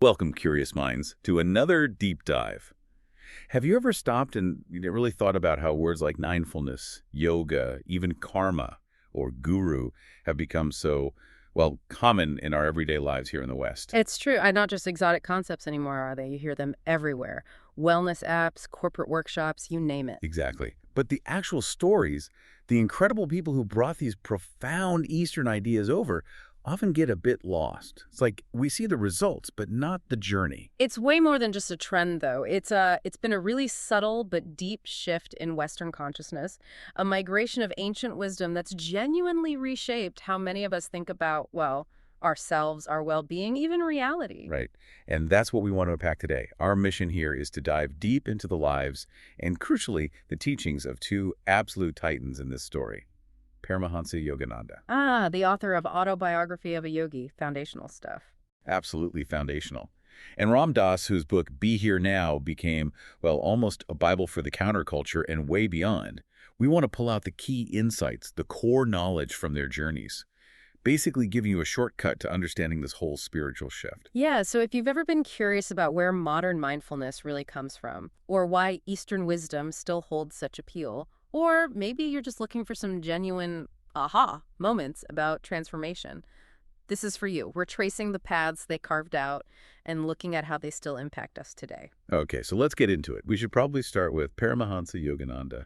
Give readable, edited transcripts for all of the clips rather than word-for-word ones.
Welcome, curious minds, to another deep dive. Have you ever stopped and really thought about how words like mindfulness, yoga, even karma, or guru have become so, well, common in our everyday lives here in the West? It's true. Not just exotic concepts anymore, are they? You hear them everywhere. Wellness apps, corporate workshops, you name it. Exactly. But the actual stories, the incredible people who brought these profound Eastern ideas over, often get a bit lost. It's like we see the results, but not the journey. It's way more than just a trend, though. It's been a really subtle but deep shift in Western consciousness, a migration of ancient wisdom that's genuinely reshaped how many of us think about, well, ourselves, our well-being, even reality. Right. And that's what we want to unpack today. Our mission here is to dive deep into the lives and, crucially, the teachings of two absolute titans in this story, Paramahansa Yogananda. The author of Autobiography of a Yogi, foundational stuff. Absolutely foundational. And Ram Dass, whose book Be Here Now became, well, almost a Bible for the counterculture and way beyond. We want to pull out the key insights, the core knowledge from their journeys, basically giving you a shortcut to understanding this whole spiritual shift. Yeah, so if you've ever been curious about where modern mindfulness really comes from, or why Eastern wisdom still holds such appeal, or maybe you're just looking for some genuine aha moments about transformation, this is for you. We're tracing the paths they carved out and looking at how they still impact us today. Okay, so let's get into it. We should probably start with Paramahansa Yogananda.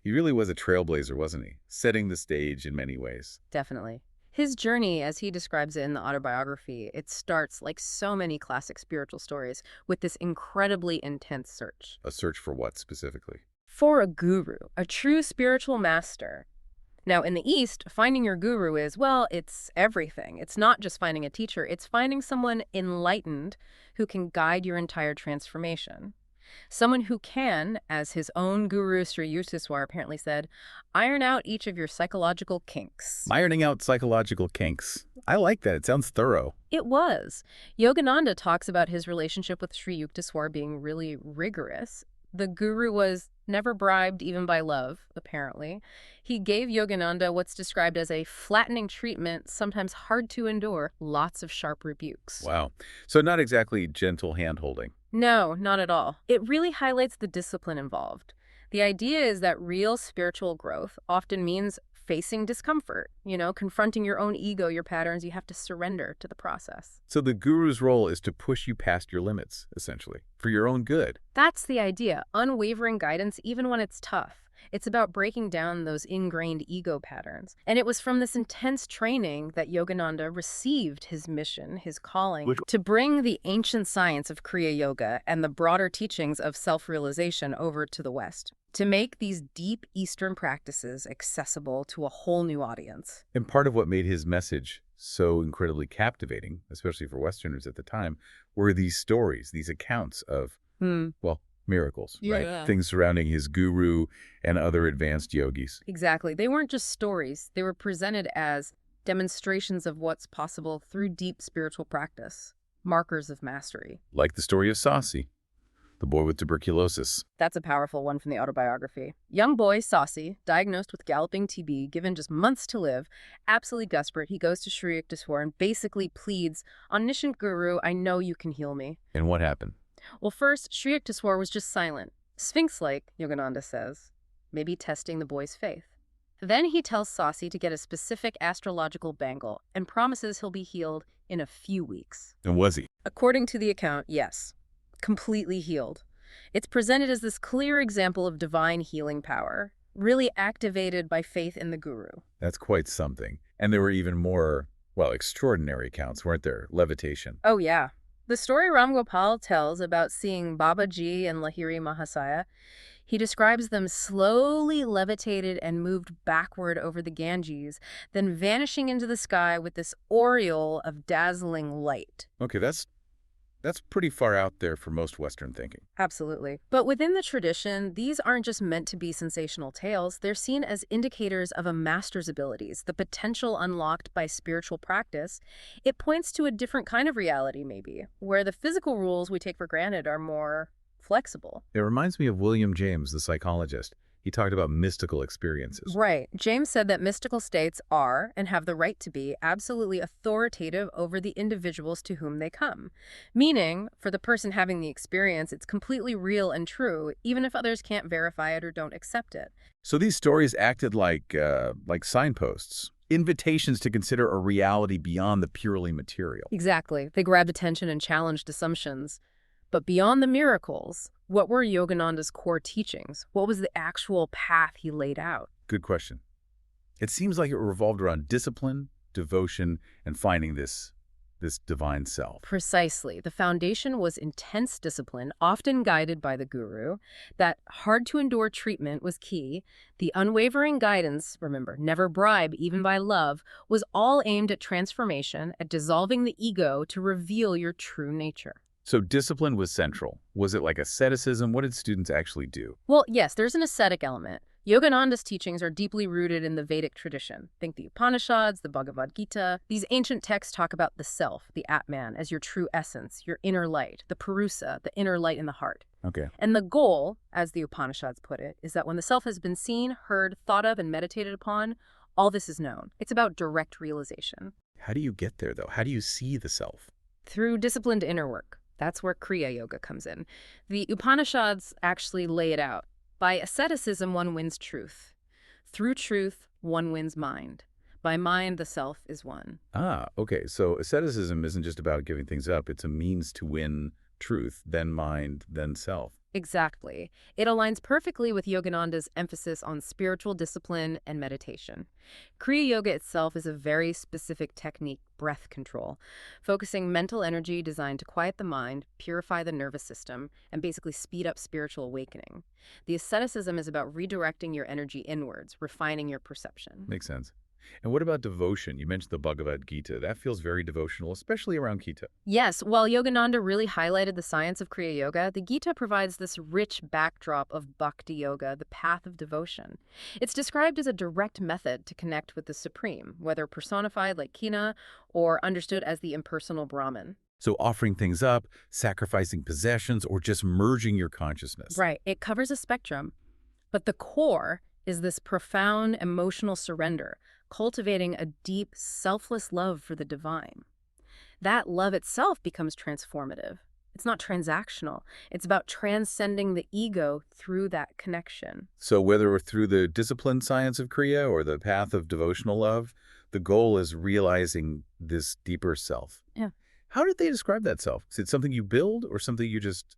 He really was a trailblazer, wasn't he? Setting the stage in many ways. Definitely. His journey, as he describes it in the autobiography, it starts, like so many classic spiritual stories, with this incredibly intense search. A search for what specifically? For a guru, a true spiritual master. Now, in the East, finding your guru is, well, it's everything. It's not just finding a teacher. It's finding someone enlightened who can guide your entire transformation. Someone who can, as his own guru Sri Yukteswar apparently said, iron out each of your psychological kinks. Ironing out psychological kinks. I like that. It sounds thorough. It was. Yogananda talks about his relationship with Sri Yukteswar being really rigorous. The guru was never bribed even by love, apparently. He gave Yogananda what's described as a flattening treatment, sometimes hard to endure, lots of sharp rebukes. Wow. So not exactly gentle hand-holding. No, not at all. It really highlights the discipline involved. The idea is that real spiritual growth often means facing discomfort, confronting your own ego, your patterns. You have to surrender to the process. So the guru's role is to push you past your limits, essentially, for your own good. That's the idea. Unwavering guidance, even when it's tough. It's about breaking down those ingrained ego patterns. And it was from this intense training that Yogananda received his mission, his calling, to bring the ancient science of Kriya Yoga and the broader teachings of self-realization over to the West, to make these deep Eastern practices accessible to a whole new audience. And part of what made his message so incredibly captivating, especially for Westerners at the time, were these stories, these accounts of, well, miracles, right? Things surrounding his guru and other advanced yogis. Exactly. They weren't just stories. They were presented as demonstrations of what's possible through deep spiritual practice, markers of mastery. Like the story of Sasi, the boy with tuberculosis. That's a powerful one from the autobiography. Young boy, Sasi, diagnosed with galloping TB, given just months to live, absolutely desperate, he goes to Sri Yukteswar and basically pleads, "Omniscient Guru, I know you can heal me." And what happened? Well, first, Sri Yukteswar was just silent. Sphinx-like, Yogananda says, maybe testing the boy's faith. Then he tells Sasi to get a specific astrological bangle and promises he'll be healed in a few weeks. And was he? According to the account, yes. Completely healed. It's presented as this clear example of divine healing power, really activated by faith in the guru. That's quite something. And there were even more, well, extraordinary accounts, weren't there? Levitation. Oh, yeah. The story Ram Gopal tells about seeing Babaji and Lahiri Mahasaya, he describes them slowly levitated and moved backward over the Ganges, then vanishing into the sky with this aureole of dazzling light. Okay, that's pretty far out there for most Western thinking. Absolutely. But within the tradition, these aren't just meant to be sensational tales. They're seen as indicators of a master's abilities, the potential unlocked by spiritual practice. It points to a different kind of reality, maybe, where the physical rules we take for granted are more flexible. It reminds me of William James, the psychologist. He talked about mystical experiences. Right. James said that mystical states are, and have the right to be, absolutely authoritative over the individuals to whom they come. Meaning, for the person having the experience, it's completely real and true, even if others can't verify it or don't accept it. So these stories acted like signposts, invitations to consider a reality beyond the purely material. Exactly. They grabbed attention and challenged assumptions. But beyond the miracles, what were Yogananda's core teachings? What was the actual path he laid out? Good question. It seems like it revolved around discipline, devotion, and finding this divine self. Precisely. The foundation was intense discipline, often guided by the guru. That hard-to-endure treatment was key. The unwavering guidance, remember, never bribe, even by love, was all aimed at transformation, at dissolving the ego to reveal your true nature. So discipline was central. Was it like asceticism? What did students actually do? Well, yes, there's an ascetic element. Yogananda's teachings are deeply rooted in the Vedic tradition. Think the Upanishads, the Bhagavad Gita. These ancient texts talk about the self, the Atman, as your true essence, your inner light, the Purusa, the inner light in the heart. Okay. And the goal, as the Upanishads put it, is that when the self has been seen, heard, thought of, and meditated upon, all this is known. It's about direct realization. How do you get there, though? How do you see the self? Through disciplined inner work. That's where Kriya Yoga comes in. The Upanishads actually lay it out. By asceticism, one wins truth. Through truth, one wins mind. By mind, the self is one. Ah, okay. So asceticism isn't just about giving things up. It's a means to win truth, then mind, then self. Exactly. It aligns perfectly with Yogananda's emphasis on spiritual discipline and meditation. Kriya Yoga itself is a very specific technique, breath control, focusing mental energy designed to quiet the mind, purify the nervous system, and basically speed up spiritual awakening. The asceticism is about redirecting your energy inwards, refining your perception. Makes sense. And what about devotion? You mentioned the Bhagavad Gita. That feels very devotional, especially around Gita. Yes, while Yogananda really highlighted the science of Kriya Yoga, the Gita provides this rich backdrop of Bhakti Yoga, the path of devotion. It's described as a direct method to connect with the Supreme, whether personified like Kina or understood as the impersonal Brahman. So offering things up, sacrificing possessions, or just merging your consciousness. Right, it covers a spectrum. But the core is this profound emotional surrender, cultivating a deep, selfless love for the divine. That love itself becomes transformative. It's not transactional. It's about transcending the ego through that connection. So whether through the disciplined science of Kriya or the path of devotional love, the goal is realizing this deeper self. Yeah. How did they describe that self? Is it something you build or something you just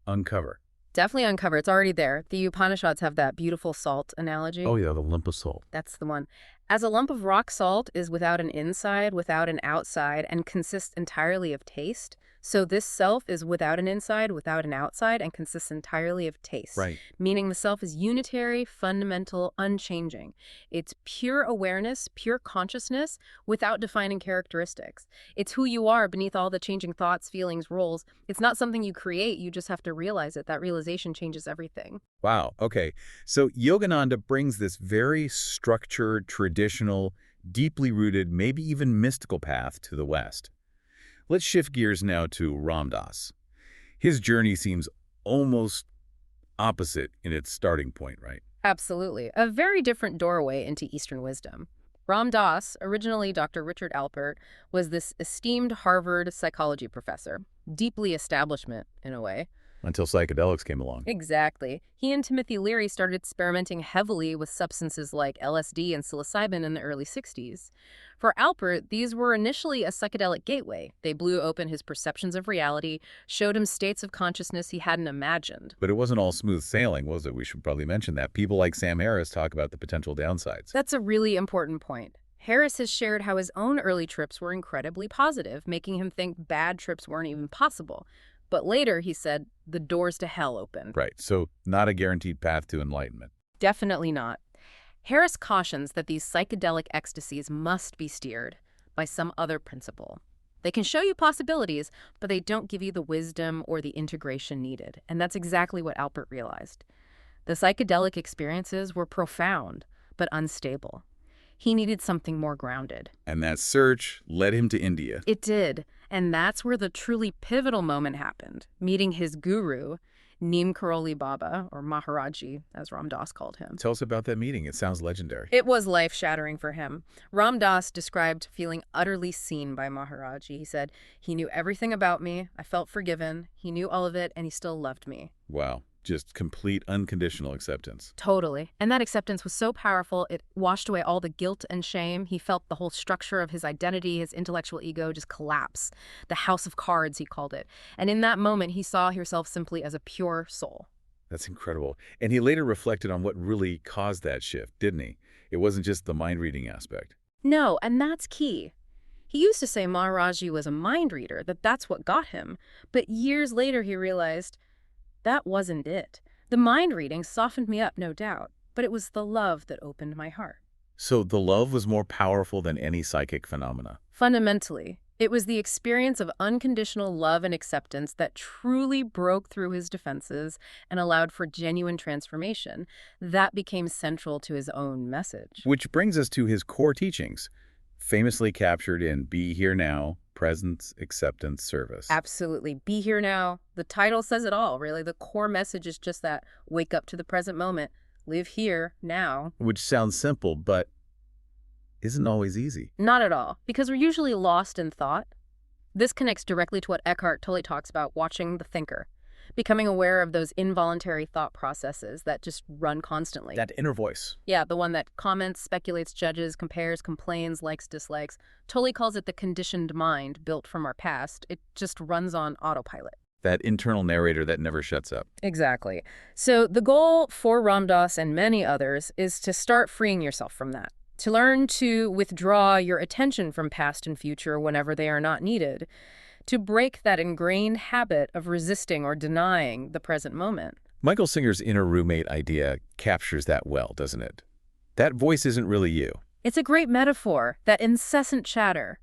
uncover? Definitely uncover. It's already there. The Upanishads have that beautiful salt analogy. Oh yeah, the lump of salt. That's the one. As a lump of rock salt is without an inside, without an outside, and consists entirely of taste, so this self is without an inside, without an outside, and consists entirely of taste. Right. Meaning the self is unitary, fundamental, unchanging. It's pure awareness, pure consciousness, without defining characteristics. It's who you are beneath all the changing thoughts, feelings, roles. It's not something you create, you just have to realize it. That realization changes everything. Wow, okay. So Yogananda brings this very structured, traditional, deeply rooted, maybe even mystical path to the West. Let's shift gears now to Ram Dass. His journey seems almost opposite in its starting point, right? Absolutely. A very different doorway into Eastern wisdom. Ram Dass, originally Dr. Richard Alpert, was this esteemed Harvard psychology professor. Deeply establishment, in a way. Until psychedelics came along. Exactly. He and Timothy Leary started experimenting heavily with substances like LSD and psilocybin in the early 60s. For Alpert, these were initially a psychedelic gateway. They blew open his perceptions of reality, showed him states of consciousness he hadn't imagined. But it wasn't all smooth sailing, was it? We should probably mention that. People like Sam Harris talk about the potential downsides. That's a really important point. Harris has shared how his own early trips were incredibly positive, making him think bad trips weren't even possible. But later, he said, the doors to hell open. Right, so not a guaranteed path to enlightenment. Definitely not. Harris cautions that these psychedelic ecstasies must be steered by some other principle. They can show you possibilities, but they don't give you the wisdom or the integration needed. And that's exactly what Alpert realized. The psychedelic experiences were profound, but unstable. He needed something more grounded. And that search led him to India. It did. And that's where the truly pivotal moment happened, meeting his guru, Neem Karoli Baba, or Maharaji, as Ram Dass called him. Tell us about that meeting. It sounds legendary. It was life-shattering for him. Ram Dass described feeling utterly seen by Maharaji. He said, he knew everything about me, I felt forgiven, he knew all of it, and he still loved me. Wow. Just complete unconditional acceptance. Totally. And that acceptance was so powerful, it washed away all the guilt and shame. He felt the whole structure of his identity, his intellectual ego just collapse. The house of cards, he called it. And in that moment, he saw himself simply as a pure soul. That's incredible. And he later reflected on what really caused that shift, didn't he? It wasn't just the mind-reading aspect. No, and that's key. He used to say Maharaji was a mind reader, that's what got him. But years later, he realized that wasn't it. The mind reading softened me up, no doubt, but it was the love that opened my heart. So the love was more powerful than any psychic phenomena. Fundamentally, it was the experience of unconditional love and acceptance that truly broke through his defenses and allowed for genuine transformation. That became central to his own message. Which brings us to his core teachings, famously captured in Be Here Now, Presence, Acceptance, Service. Absolutely. Be here now. The title says it all, really. The core message is just that. Wake up to the present moment. Live here, now. Which sounds simple, but isn't always easy. Not at all, because we're usually lost in thought. This connects directly to what Eckhart Tolle talks about, watching the thinker. Becoming aware of those involuntary thought processes that just run constantly. That inner voice. Yeah, the one that comments, speculates, judges, compares, complains, likes, dislikes. Tolle calls it the conditioned mind built from our past. It just runs on autopilot. That internal narrator that never shuts up. Exactly. So the goal for Ram Dass and many others is to start freeing yourself from that. To learn to withdraw your attention from past and future whenever they are not needed. To break that ingrained habit of resisting or denying the present moment. Michael Singer's inner roommate idea captures that well, doesn't it? That voice isn't really you. It's a great metaphor, that incessant chatter.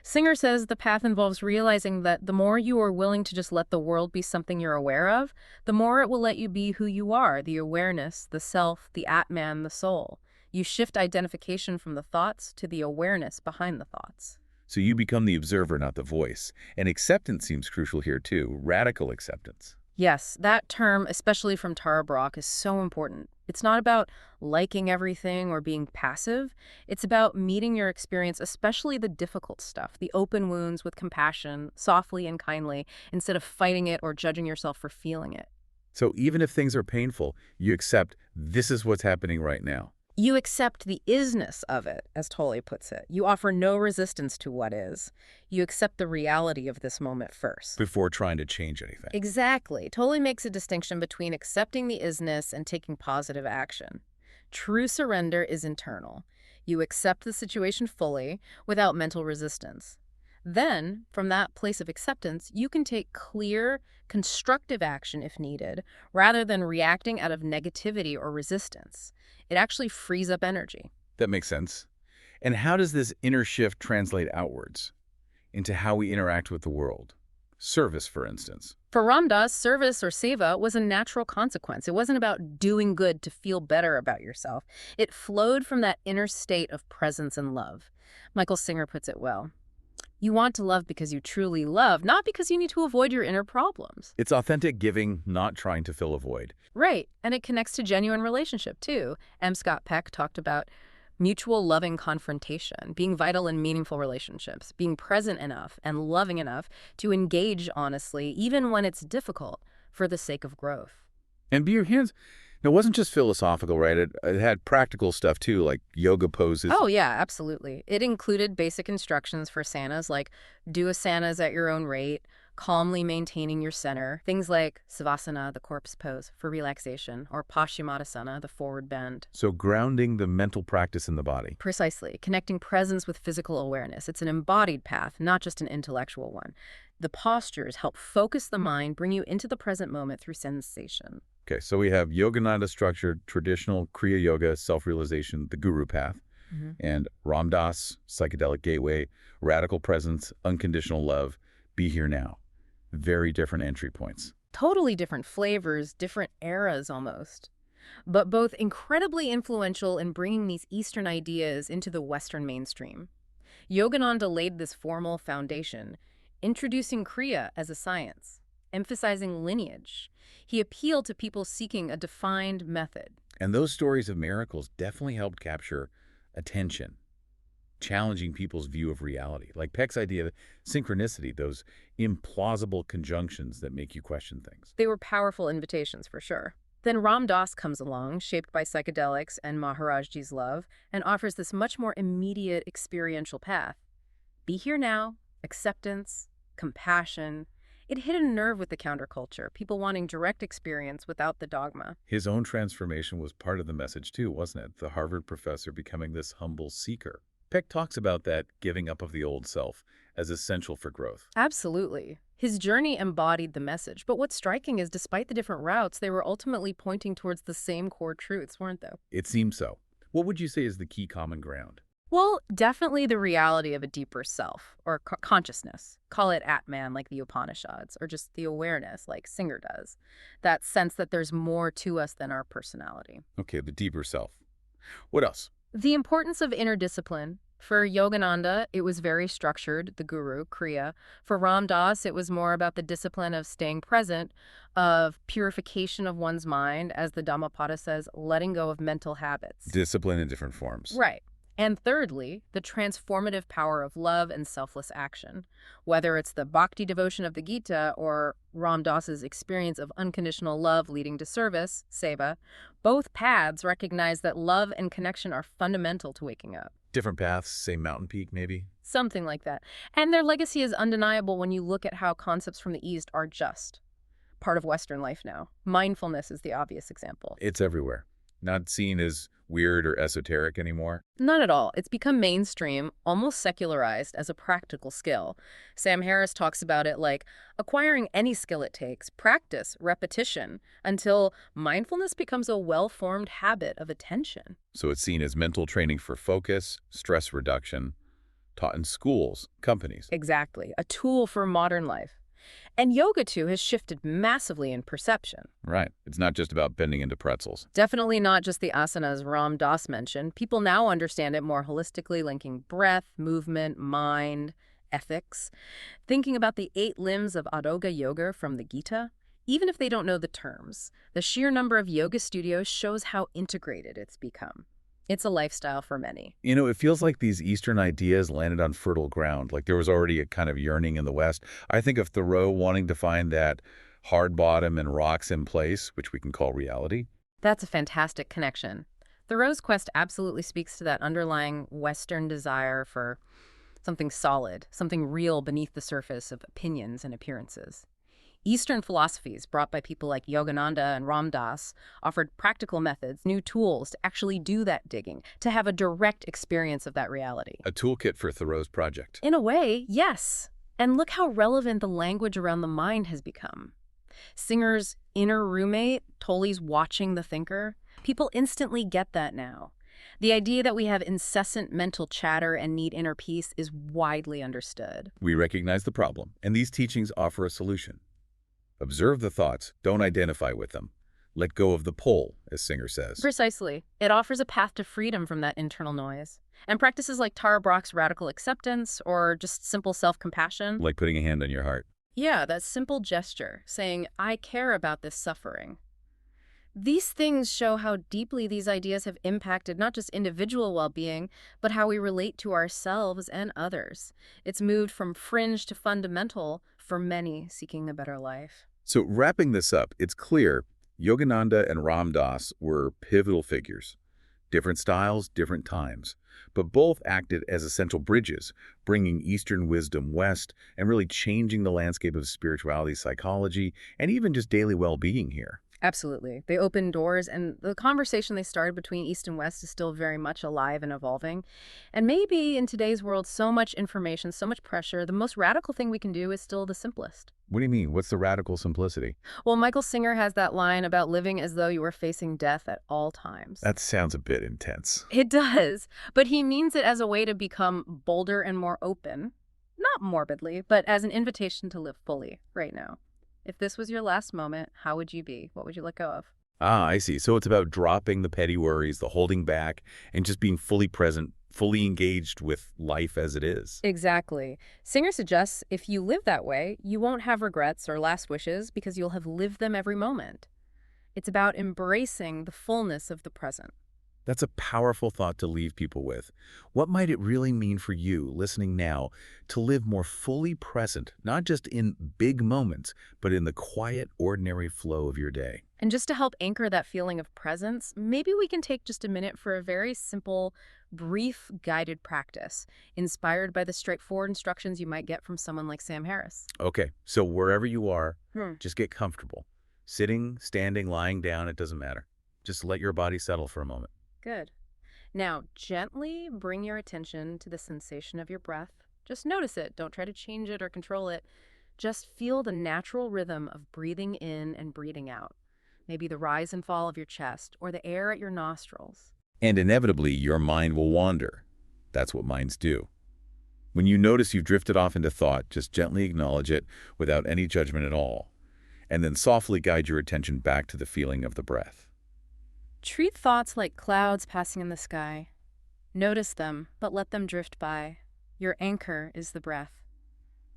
Singer says the path involves realizing that the more you are willing to just let the world be something you're aware of, the more it will let you be who you are, the awareness, the self, the Atman, the soul. You shift identification from the thoughts to the awareness behind the thoughts. So you become the observer, not the voice. And acceptance seems crucial here too, radical acceptance. Yes, that term, especially from Tara Brach, is so important. It's not about liking everything or being passive. It's about meeting your experience, especially the difficult stuff, the open wounds, with compassion, softly and kindly, instead of fighting it or judging yourself for feeling it. So even if things are painful, you accept this is what's happening right now. You accept the isness of it, as Tolle puts it. You offer no resistance to what is. You accept the reality of this moment first. Before trying to change anything. Exactly. Tolle makes a distinction between accepting the isness and taking positive action. True surrender is internal. You accept the situation fully, without mental resistance. Then, from that place of acceptance, you can take clear, constructive action if needed, rather than reacting out of negativity or resistance. It actually frees up energy. That makes sense. And how does this inner shift translate outwards into how we interact with the world? Service, for instance. For Ram Dass, service or seva was a natural consequence. It wasn't about doing good to feel better about yourself. It flowed from that inner state of presence and love. Michael Singer puts it well. You want to love because you truly love, not because you need to avoid your inner problems. It's authentic giving, not trying to fill a void. Right, and it connects to genuine relationship, too. M. Scott Peck talked about mutual loving confrontation, being vital in meaningful relationships, being present enough and loving enough to engage honestly, even when it's difficult, for the sake of growth. And Be Your Hands, it wasn't just philosophical, right? It had practical stuff, too, like yoga poses. Oh, yeah, absolutely. It included basic instructions for sanas, like do asanas at your own rate, calmly maintaining your center, things like savasana, the corpse pose, for relaxation, or paschimottanasana, the forward bend. So grounding the mental practice in the body. Precisely, connecting presence with physical awareness. It's an embodied path, not just an intellectual one. The postures help focus the mind, bring you into the present moment through sensation. Okay, so we have Yogananda structured, traditional Kriya Yoga, self-realization, the guru path, and Ram Dass, psychedelic gateway, radical presence, unconditional love, Be Here Now. Very different entry points. Totally different flavors, different eras almost, but both incredibly influential in bringing these Eastern ideas into the Western mainstream. Yogananda laid this formal foundation, introducing Kriya as a science, emphasizing lineage. He appealed to people seeking a defined method. And those stories of miracles definitely helped capture attention, challenging people's view of reality. Like Peck's idea of synchronicity, those implausible conjunctions that make you question things. They were powerful invitations for sure. Then Ram Dass comes along, shaped by psychedelics and Maharajji's love, and offers this much more immediate experiential path. Be here now, acceptance, compassion. It hit a nerve with the counterculture, people wanting direct experience without the dogma. His own transformation was part of the message too, wasn't it? The Harvard professor becoming this humble seeker. Peck talks about that giving up of the old self as essential for growth. Absolutely. His journey embodied the message, but what's striking is despite the different routes, they were ultimately pointing towards the same core truths, weren't they? It seems so. What would you say is the key common ground? Well, definitely the reality of a deeper self, or consciousness. Call it Atman like the Upanishads, or just the awareness like Singer does. That sense that there's more to us than our personality. Okay, the deeper self. What else? The importance of inner discipline. For Yogananda, it was very structured, the guru, Kriya. For Ram Dass, it was more about the discipline of staying present, of purification of one's mind, as the Dhammapada says, letting go of mental habits. Discipline in different forms. Right. And thirdly, the transformative power of love and selfless action. Whether it's the bhakti devotion of the Gita or Ram Dass's experience of unconditional love leading to service, seva, both paths recognize that love and connection are fundamental to waking up. Different paths, same mountain peak maybe? Something like that. And their legacy is undeniable when you look at how concepts from the East are just part of Western life now. Mindfulness is the obvious example. It's everywhere. Not seen as weird or esoteric anymore. Not at all. It's become mainstream, almost secularized as a practical skill. Sam Harris talks about it like acquiring any skill it takes, practice, repetition, until mindfulness becomes a well-formed habit of attention. So it's seen as mental training for focus, stress reduction, taught in schools, companies. Exactly. A tool for modern life. And yoga, too, has shifted massively in perception. Right. It's not just about bending into pretzels. Definitely not just the asanas Ram Dass mentioned. People now understand it more holistically, linking breath, movement, mind, ethics. Thinking about the 8 limbs of Adhoga Yoga from the Gita, even if they don't know the terms, the sheer number of yoga studios shows how integrated it's become. It's a lifestyle for many. You know, it feels like these Eastern ideas landed on fertile ground, like there was already a kind of yearning in the West. I think of Thoreau wanting to find that hard bottom and rocks in place, which we can call reality. That's a fantastic connection. Thoreau's quest absolutely speaks to that underlying Western desire for something solid, something real beneath the surface of opinions and appearances. Eastern philosophies, brought by people like Yogananda and Ram Dass, offered practical methods, new tools to actually do that digging, to have a direct experience of that reality. A toolkit for Thoreau's project. In a way, yes. And look how relevant the language around the mind has become. Singer's inner roommate, Tolle's watching the thinker, people instantly get that now. The idea that we have incessant mental chatter and need inner peace is widely understood. We recognize the problem, and these teachings offer a solution. Observe the thoughts, don't identify with them. Let go of the pull, as Singer says. Precisely. It offers a path to freedom from that internal noise. And practices like Tara Brach's radical acceptance or just simple self-compassion. Like putting a hand on your heart. Yeah, that simple gesture, saying, I care about this suffering. These things show how deeply these ideas have impacted not just individual well-being, but how we relate to ourselves and others. It's moved from fringe to fundamental for many seeking a better life. So wrapping this up, it's clear Yogananda and Ram Dass were pivotal figures. Different styles, different times, but both acted as essential bridges, bringing Eastern wisdom west and really changing the landscape of spirituality, psychology, and even just daily well-being here. Absolutely. They opened doors, and the conversation they started between East and West is still very much alive and evolving. And maybe in today's world, so much information, so much pressure, the most radical thing we can do is still the simplest. What do you mean? What's the radical simplicity? Well, Michael Singer has that line about living as though you were facing death at all times. That sounds a bit intense. It does, but he means it as a way to become bolder and more open. Not morbidly, but as an invitation to live fully right now. If this was your last moment, how would you be? What would you let go of? Ah, I see. So it's about dropping the petty worries, the holding back, and just being fully present, fully engaged with life as it is. Exactly. Singer suggests if you live that way, you won't have regrets or last wishes because you'll have lived them every moment. It's about embracing the fullness of the present. That's a powerful thought to leave people with. What might it really mean for you, listening now, to live more fully present, not just in big moments, but in the quiet, ordinary flow of your day? And just to help anchor that feeling of presence, maybe we can take just a minute for a very simple, brief, guided practice, inspired by the straightforward instructions you might get from someone like Sam Harris. Okay, so wherever you are, Hmm. just get comfortable. Sitting, standing, lying down, it doesn't matter. Just let your body settle for a moment. Good. Now, gently bring your attention to the sensation of your breath. Just notice it. Don't try to change it or control it. Just feel the natural rhythm of breathing in and breathing out. Maybe the rise and fall of your chest or the air at your nostrils. And inevitably, your mind will wander. That's what minds do. When you notice you've drifted off into thought, just gently acknowledge it without any judgment at all, and then softly guide your attention back to the feeling of the breath. Treat thoughts like clouds passing in the sky. Notice them, but let them drift by. Your anchor is the breath.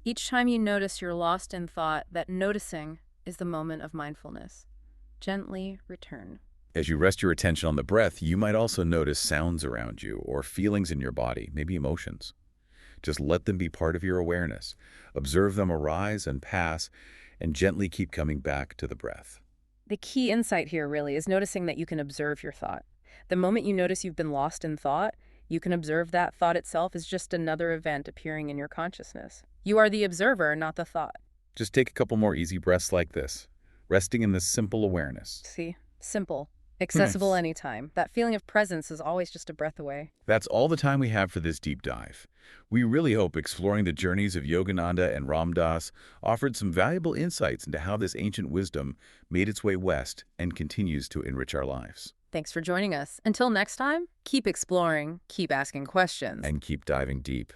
Each time you notice you're lost in thought, that noticing is the moment of mindfulness. Gently return. As you rest your attention on the breath, you might also notice sounds around you or feelings in your body, maybe emotions. Just let them be part of your awareness. Observe them arise and pass, and gently keep coming back to the breath. The key insight here really is noticing that you can observe your thought. The moment you notice you've been lost in thought, you can observe that thought itself is just another event appearing in your consciousness. You are the observer, not the thought. Just take a couple more easy breaths like this, resting in this simple awareness. See? Simple. Accessible Nice. anytime. That feeling of presence is always just a breath away. That's all the time we have for this deep dive. We really hope exploring the journeys of Yogananda and Ram Dass offered some valuable insights into how this ancient wisdom made its way west and continues to enrich our lives. Thanks for joining us. Until next time, keep exploring, keep asking questions. And keep diving deep.